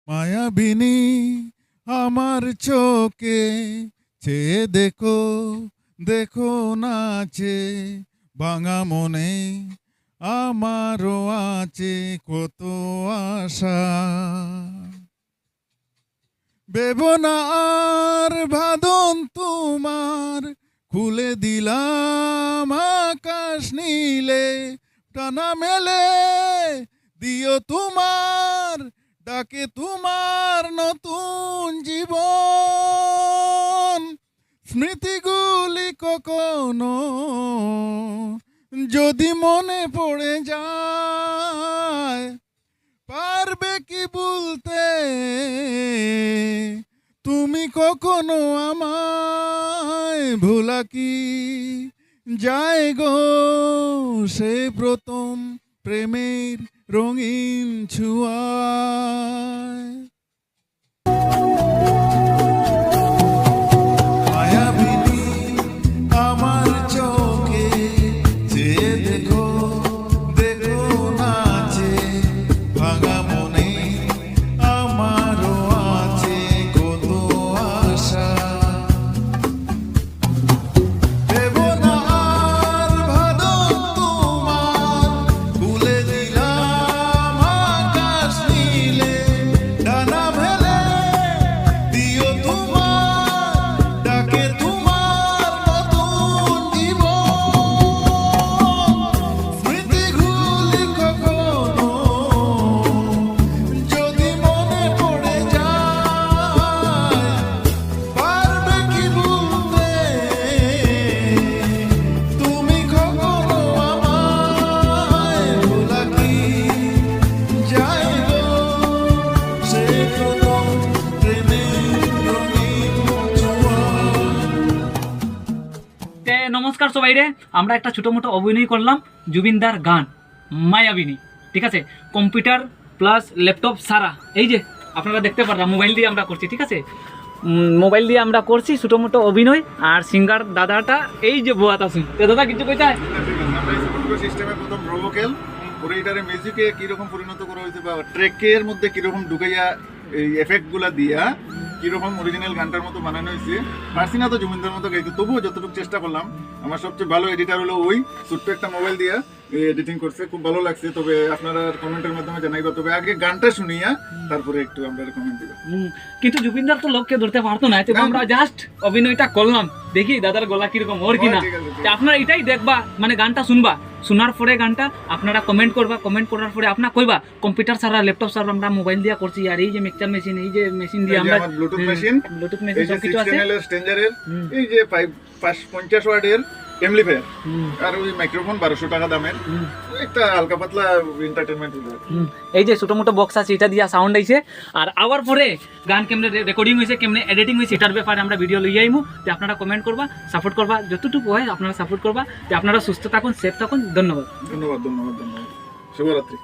মায়াবিনী আমার চোখে চেয়ে দেখো, দেখো নাচে ভাঙা মনে আমারও আছে কত আশা। বেবনা আর বাঁধন তোমার খুলে দিলাম আকাশ নীলে, টানা মেলে দিও তোমার ডাকে তোমার নতুন জীবন। স্মৃতিগুলি কখনো যদি মনে পড়ে যায়, পারবে কি বলতে তুমি কখনো আমায় ভোলা কি যায় গো সে প্রথম প্রেমের রঙিন ছোঁয়ায়। মায়াবিনী আমার চোখে চেয়ে দেখো, দেখো নাচে ভাঙা মনে আমারও আছে কত আশা। দেবনা আর ভাদন তোমার খুলে দিলাম আকাশ নীলে, ডানা মেলে দিও তোমার ডাকে তোমার নতুন জীবন। স্মৃতিগুলি কখনো যদি মনে পড়ে যায়, পারবে কি বলতে তুমি কখনো আমায় ভোলা কি যায় গো সে প্রথম প্রেমের রঙিন ছোঁয়া। নমস্কার সবাই রে, আমরা একটা ছোটো মোটো অভিনয় করলাম জুবিনদার গান মায়াবিনী। ঠিক আছে, কম্পিউটার প্লাস ল্যাপটপ সারা এই যে আপনারা দেখতে পারলাম মোবাইল দিয়ে আমরা করছি। ঠিক আছে, মোবাইল দিয়ে আমরা করছি ছোটো মোটো অভিনয়। আর সিঙ্গার দাদাটা এই যে বোয়াত আছেন, দাদা কিছু কইতে হয়? সিস্টেমে প্রথম রোভোকেল পরে এটারে মিউজিকে কিরকম পরিণত করা হয়েছে বা ট্র্যাকের মধ্যে কিরকম ঢুকাইয়া এই এফেক্টগুলা দিয়া কিরকম অরিজিনাল গানটার মতো বানানো হয়েছে। পারছি না তো জুবিনদার মতো গাইতে, তবুও যতটুকু চেষ্টা করলাম। আমার সবচেয়ে ভালো এডিটার হলো ওই ছোট্ট একটা মোবাইল দিয়া এডিটিং করছে, খুব ভালো লাগছে। তবে আপনারা কমেন্টের মাধ্যমে জানাইবা, তবে আগে গানটা শুনিয়া তারপরে একটু আমরা কমেন্ট দিবা। কিন্তু জুবিনদার তো লোককে ধরতে পারতো না, তবে আমরা জাস্ট অভিনয়টা করলাম, দেখি দাদার গলা কিরকম ওর কিনা। আপনারা এটাই দেখবা, মানে গানটা শুনবা, শোনার পরে গানটা আপনারা কমেন্ট করবা, কমেন্ট করার পরে আপনারা কইবা কম্পিউটার ছাড়া ল্যাপটপ ছাড়া আমরা মোবাইল দিয়ে করছি। আর এই যে মিক্সচার মেশিন, এই যে মেশিন দিয়ে আমরা ব্লুটুথ মেশিন সব কিছু আছে, স্ট্যান্ডার্ডের এই যে 50 ওয়াটের অ্যাম্পলিফায়ার আর ওই মাইক্রোফোন 1200 টাকা দামের একটা হালকা পাতলা এন্টারটেইনমেন্ট হলো। এই যে ছোটো মোটো বক্স আছে, এটা দিয়া সাউন্ড আইছে। আর আওয়ার পরে গান কেমনে রেকর্ডিং হয়েছে, কেমনে এডিটিং হয়েছে, এটার ব্যাপারে আমরা ভিডিও লইয়া আইমু। তো আপনারা কমেন্ট করবা, সাপোর্ট করবা, যতটুকু হয় আপনারা সাপোর্ট করবা। তো আপনারা সুস্থ থাকুন, সেফ থাকুন। ধন্যবাদ। ধন্যবাদ, ধন্যবাদ, ধন্যবাদ। শুভরাত্রি।